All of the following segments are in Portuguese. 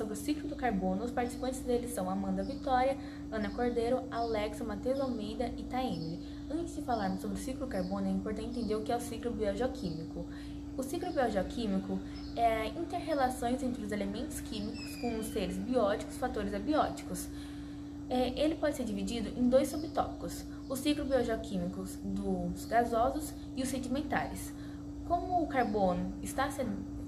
sobre o ciclo do carbono. Os participantes dele são Amanda Vitória, Ana Cordeiro, Alexa, Matheus Almeida e Taemily. Antes de falarmos sobre o ciclo do carbono, é importante entender o que é o ciclo biogeoquímico. O ciclo biogeoquímico é inter-relações entre os elementos químicos com os seres bióticos e fatores abióticos. Ele pode ser dividido em dois subtópicos: o ciclo biogeoquímico dos gasosos e os sedimentares. Como o carbono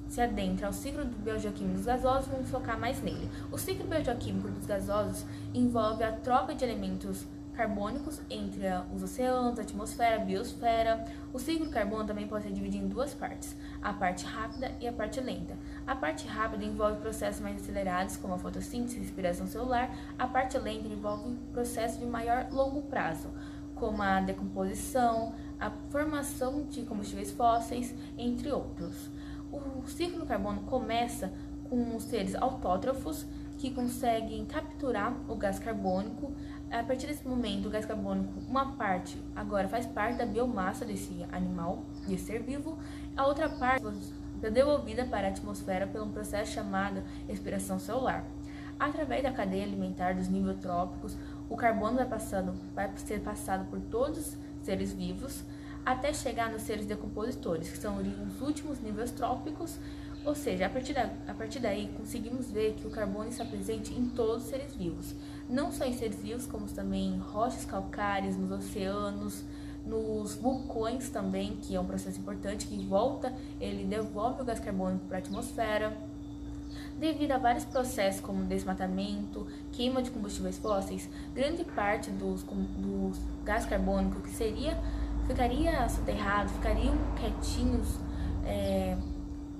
se adentra ao ciclo biogeoquímico dos gasosos, vamos focar mais nele. O ciclo biogeoquímico dos gasosos envolve a troca de elementos carbônicos entre os oceanos, a atmosfera, a biosfera. O ciclo do carbono também pode ser dividido em duas partes: a parte rápida e a parte lenta. A parte rápida envolve processos mais acelerados, como a fotossíntese e respiração celular. A parte lenta envolve processos de maior longo prazo, como a decomposição, a formação de combustíveis fósseis, entre outros. O ciclo do carbono começa com os seres autótrofos, que conseguem capturar o gás carbônico. A partir desse momento, o gás carbônico, uma parte agora faz parte da biomassa desse animal, desse ser vivo. A outra parte é devolvida para a atmosfera por um processo chamado respiração celular. Através da cadeia alimentar dos niveotrópicos, o carbono vai ser passado por todos os seres vivos até chegar nos seres decompositores, que são os últimos níveis trópicos. Ou seja, a partir daí conseguimos ver que o carbono está presente em todos os seres vivos, não só em seres vivos, como também em rochas calcárias, nos oceanos, nos vulcões também, que é um processo importante que ele devolve o gás carbônico para a atmosfera. Devido a vários processos como desmatamento, queima de combustíveis fósseis, grande parte dos gás carbônico que ficaria soterrado, ficariam quietinhos,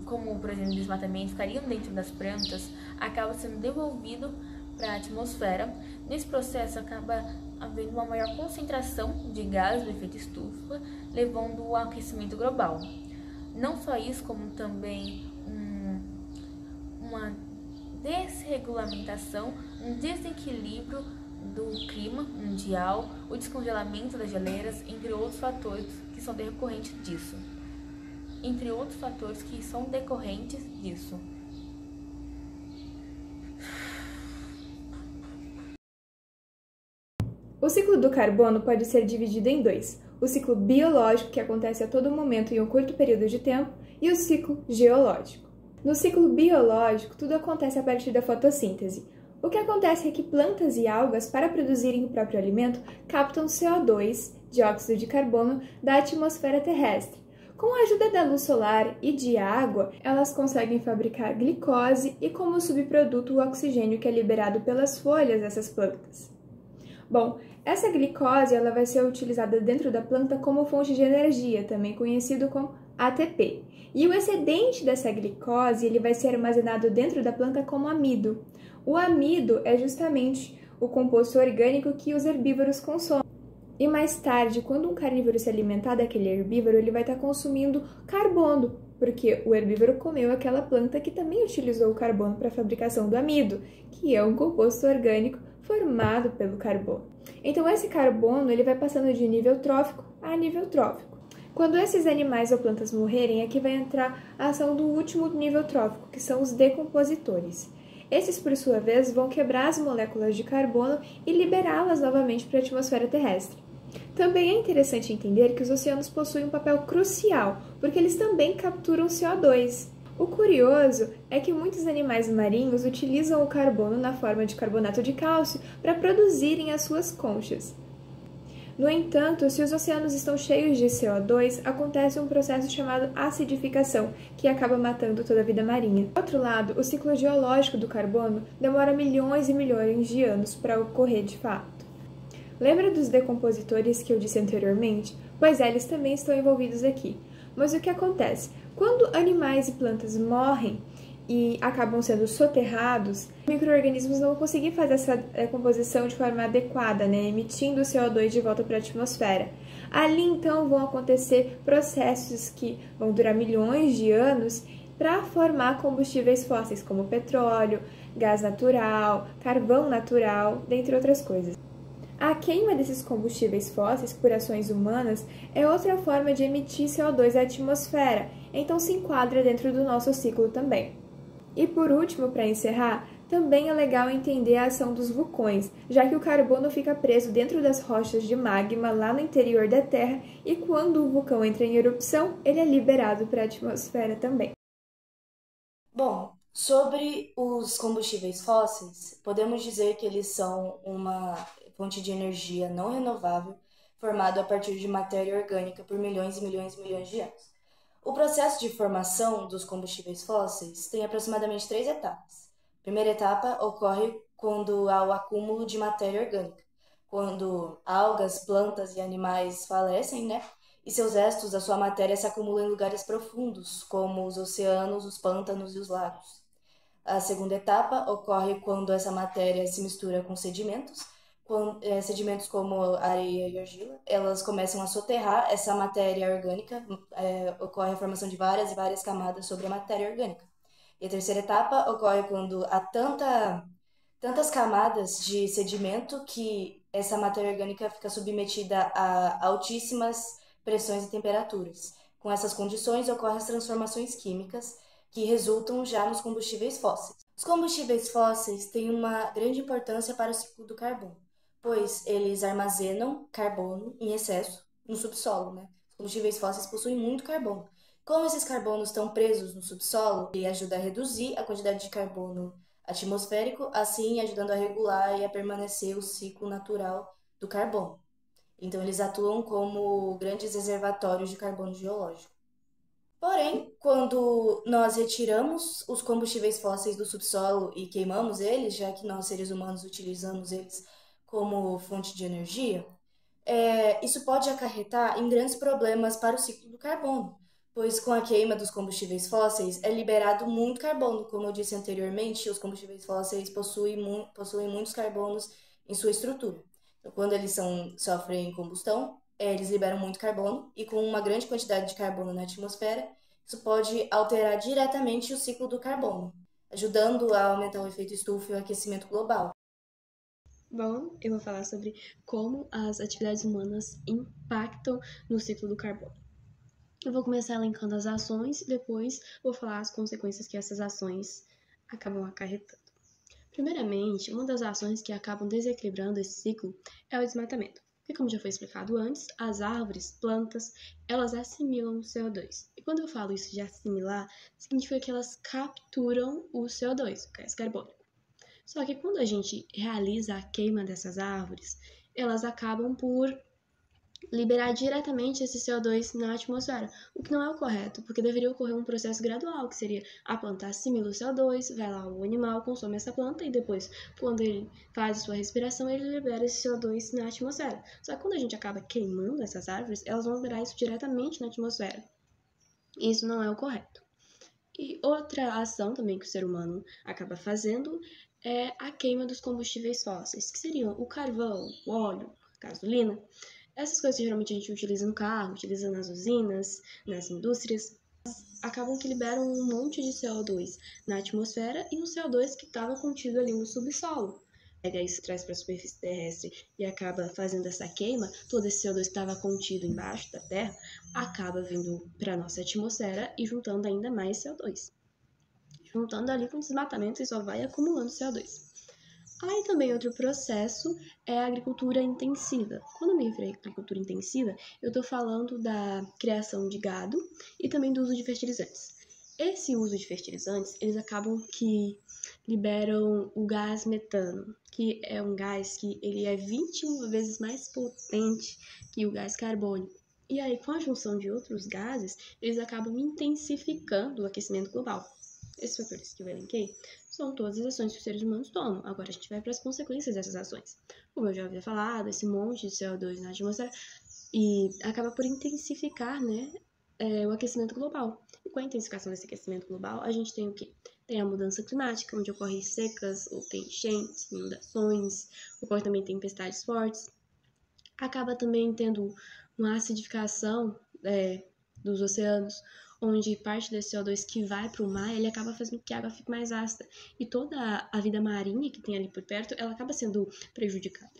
como por exemplo desmatamento, ficariam dentro das plantas, acaba sendo devolvido para a atmosfera. Nesse processo acaba havendo uma maior concentração de gases do efeito estufa, levando ao aquecimento global. Não só isso, como também uma desregulamentação, um desequilíbrio do clima mundial, o descongelamento das geleiras, entre outros fatores que são decorrentes disso. O ciclo do carbono pode ser dividido em dois: o ciclo biológico, que acontece a todo momento em um curto período de tempo, e o ciclo geológico. No ciclo biológico, tudo acontece a partir da fotossíntese. O que acontece é que plantas e algas, para produzirem o próprio alimento, captam CO2, dióxido de carbono, da atmosfera terrestre. Com a ajuda da luz solar e de água, elas conseguem fabricar glicose e, como subproduto, o oxigênio que é liberado pelas folhas dessas plantas. Bom, essa glicose ela vai ser utilizada dentro da planta como fonte de energia, também conhecido como ATP. E o excedente dessa glicose ele vai ser armazenado dentro da planta como amido. O amido é justamente o composto orgânico que os herbívoros consomem. E mais tarde, quando um carnívoro se alimentar daquele herbívoro, ele vai estar consumindo carbono, porque o herbívoro comeu aquela planta que também utilizou o carbono para a fabricação do amido, que é um composto orgânico formado pelo carbono. Então esse carbono ele vai passando de nível trófico a nível trófico. Quando esses animais ou plantas morrerem, aqui vai entrar a ação do último nível trófico, que são os decompositores. Esses, por sua vez, vão quebrar as moléculas de carbono e liberá-las novamente para a atmosfera terrestre. Também é interessante entender que os oceanos possuem um papel crucial, porque eles também capturam CO2. O curioso é que muitos animais marinhos utilizam o carbono na forma de carbonato de cálcio para produzirem as suas conchas. No entanto, se os oceanos estão cheios de CO2, acontece um processo chamado acidificação, que acaba matando toda a vida marinha. Por outro lado, o ciclo geológico do carbono demora milhões e milhões de anos para ocorrer de fato. Lembra dos decompositores que eu disse anteriormente? Pois é, eles também estão envolvidos aqui. Mas o que acontece? Quando animais e plantas morrem e acabam sendo soterrados, os micro-organismos não vão conseguir fazer essa decomposição de forma adequada, emitindo o CO2 de volta para a atmosfera. Ali, então, vão acontecer processos que vão durar milhões de anos para formar combustíveis fósseis, como petróleo, gás natural, carvão natural, dentre outras coisas. A queima desses combustíveis fósseis por ações humanas é outra forma de emitir CO2 à atmosfera, então se enquadra dentro do nosso ciclo também. E por último, para encerrar, Também é legal entender a ação dos vulcões, já que o carbono fica preso dentro das rochas de magma lá no interior da Terra e quando o vulcão entra em erupção, ele é liberado para a atmosfera também. Bom, sobre os combustíveis fósseis, podemos dizer que eles são uma fonte de energia não renovável formada a partir de matéria orgânica por milhões e milhões e milhões de anos. O processo de formação dos combustíveis fósseis tem aproximadamente 3 etapas. A primeira etapa ocorre quando há o acúmulo de matéria orgânica, quando algas, plantas e animais falecem, né? E seus restos da sua matéria se acumulam em lugares profundos, como os oceanos, os pântanos e os lagos. A segunda etapa ocorre quando essa matéria se mistura com sedimentos, sedimentos como areia e argila. Elas começam a soterrar essa matéria orgânica, ocorre a formação de várias e várias camadas sobre a matéria orgânica. E a terceira etapa ocorre quando há tantas camadas de sedimento que essa matéria orgânica fica submetida a altíssimas pressões e temperaturas. Com essas condições, ocorrem as transformações químicas que resultam já nos combustíveis fósseis. Os combustíveis fósseis têm uma grande importância para o ciclo do carbono, pois eles armazenam carbono em excesso no subsolo, né? Os combustíveis fósseis possuem muito carbono. Como esses carbonos estão presos no subsolo, ele ajuda a reduzir a quantidade de carbono atmosférico, assim ajudando a regular e a permanecer o ciclo natural do carbono. Então, eles atuam como grandes reservatórios de carbono geológico. Porém, quando nós retiramos os combustíveis fósseis do subsolo e queimamos eles, já que nós seres humanos utilizamos eles como fonte de energia, isso pode acarretar em grandes problemas para o ciclo do carbono, pois com a queima dos combustíveis fósseis é liberado muito carbono. Como eu disse anteriormente, os combustíveis fósseis possuem muitos carbonos em sua estrutura. Então, quando eles sofrem combustão, eles liberam muito carbono, e com uma grande quantidade de carbono na atmosfera, isso pode alterar diretamente o ciclo do carbono, ajudando a aumentar o efeito estufa e o aquecimento global. Bom, eu vou falar sobre como as atividades humanas impactam no ciclo do carbono. Eu vou começar elencando as ações e depois vou falar as consequências que essas ações acabam acarretando. Primeiramente, uma das ações que acabam desequilibrando esse ciclo é o desmatamento. Porque, como já foi explicado antes, as árvores, plantas, elas assimilam o CO2. E quando eu falo isso de assimilar, significa que elas capturam o CO2, o gás carbônico. Só que quando a gente realiza a queima dessas árvores, elas acabam por liberar diretamente esse CO2 na atmosfera, o que não é o correto, porque deveria ocorrer um processo gradual, que seria a planta assimila o CO2, vai lá o animal, consome essa planta e depois, quando ele faz a sua respiração, ele libera esse CO2 na atmosfera. Só que quando a gente acaba queimando essas árvores, elas vão liberar isso diretamente na atmosfera. Isso não é o correto. E outra ação também que o ser humano acaba fazendo é a queima dos combustíveis fósseis, que seriam o carvão, o óleo, a gasolina. Essas coisas que geralmente a gente utiliza no carro, utiliza nas usinas, nas indústrias, acabam que liberam um monte de CO2 na atmosfera e um CO2 que estava contido ali no subsolo. Pega isso, traz para a superfície terrestre e acaba fazendo essa queima, todo esse CO2 que estava contido embaixo da Terra acaba vindo para a nossa atmosfera e juntando ainda mais CO2. Juntando ali com o desmatamento e só vai acumulando CO2. Aí também outro processo é a agricultura intensiva. Quando eu me refiro à agricultura intensiva, eu estou falando da criação de gado e também do uso de fertilizantes. Esse uso de fertilizantes, eles acabam que liberam o gás metano, que é um gás que ele é 21 vezes mais potente que o gás carbônico. E aí, com a junção de outros gases, eles acabam intensificando o aquecimento global. Esses fatores que eu elenquei são todas as ações que os seres humanos tomam. Agora a gente vai para as consequências dessas ações. Como eu já havia falado, esse monte de CO2 na atmosfera e acaba por intensificar, né, o aquecimento global. E com a intensificação desse aquecimento global, a gente tem o quê? Tem a mudança climática, onde ocorrem secas, ou tem enchentes, inundações, ocorre também tempestades fortes. Acaba também tendo uma acidificação dos oceanos, onde parte desse CO2 que vai para o mar, ele acaba fazendo que a água fique mais ácida. E toda a vida marinha que tem ali por perto, ela acaba sendo prejudicada.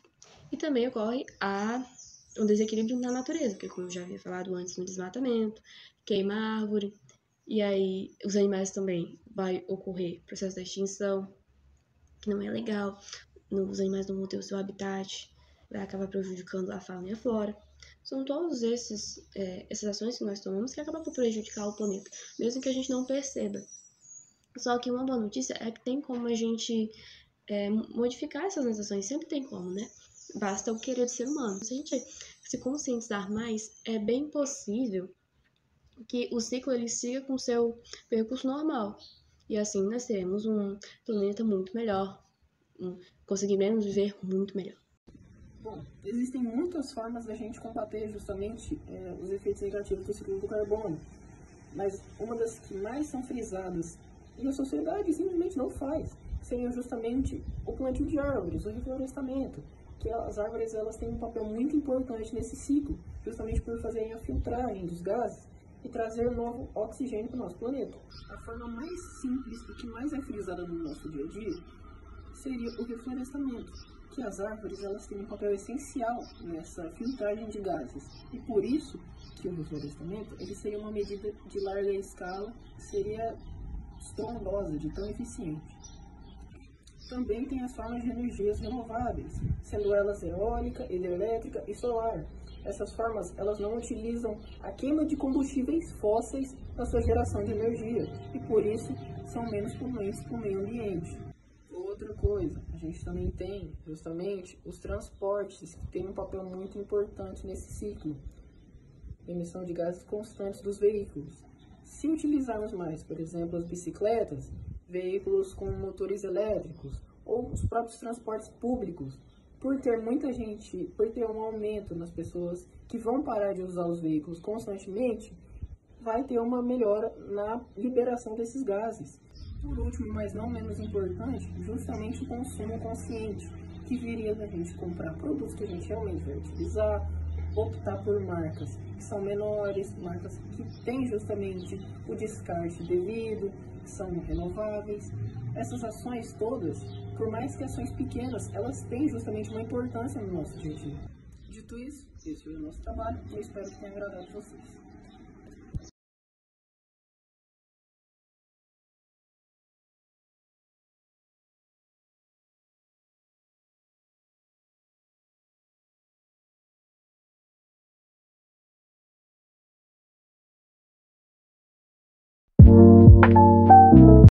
E também ocorre um desequilíbrio na natureza, porque como eu já havia falado antes, no desmatamento, queima a árvore, e aí os animais também vai ocorrer processo da extinção. que não é legal, os animais não vão ter o seu habitat, vai acabar prejudicando a fauna e a flora. São todas essas ações que nós tomamos que acabam por prejudicar o planeta, mesmo que a gente não perceba. Só que uma boa notícia é que tem como a gente modificar essas ações, sempre tem como, né? Basta o querer do ser humano. Se a gente se conscientizar mais, é bem possível que o ciclo ele siga com seu percurso normal. E assim nós teremos um planeta muito melhor, conseguiremos viver muito melhor. Bom, existem muitas formas da gente combater justamente os efeitos negativos do ciclo do carbono, mas uma das que mais são frisadas e a sociedade simplesmente não faz, seria justamente o plantio de árvores, o reflorestamento, que as árvores elas têm um papel muito importante nesse ciclo, justamente por fazerem a filtragem dos gases e trazer novo oxigênio para o nosso planeta. A forma mais simples e que mais é frisada no nosso dia a dia seria o reflorestamento, que as árvores elas têm um papel essencial nessa filtragem de gases, e por isso que o reflorestamento ele seria uma medida de larga escala, seria estrondosa, de tão eficiente. Também tem as formas de energias renováveis, sendo elas eólica, hidrelétrica e solar. Essas formas elas não utilizam a queima de combustíveis fósseis na sua geração de energia e por isso são menos poluentes para o meio ambiente. Outra coisa, a gente também tem justamente os transportes, que têm um papel muito importante nesse ciclo. Emissão de gases constantes dos veículos. Se utilizarmos mais, por exemplo, as bicicletas, veículos com motores elétricos ou os próprios transportes públicos, por ter muita gente, por ter um aumento nas pessoas que vão parar de usar os veículos constantemente, vai ter uma melhora na liberação desses gases. Por último, mas não menos importante, justamente o consumo consciente, que viria da gente comprar produtos que a gente realmente vai utilizar, optar por marcas que são menores, marcas que têm justamente o descarte devido, que são renováveis. Essas ações todas, por mais que ações pequenas, elas têm justamente uma importância no nosso dia a dia. Dito isso, esse foi o nosso trabalho e eu espero que tenha agradado vocês.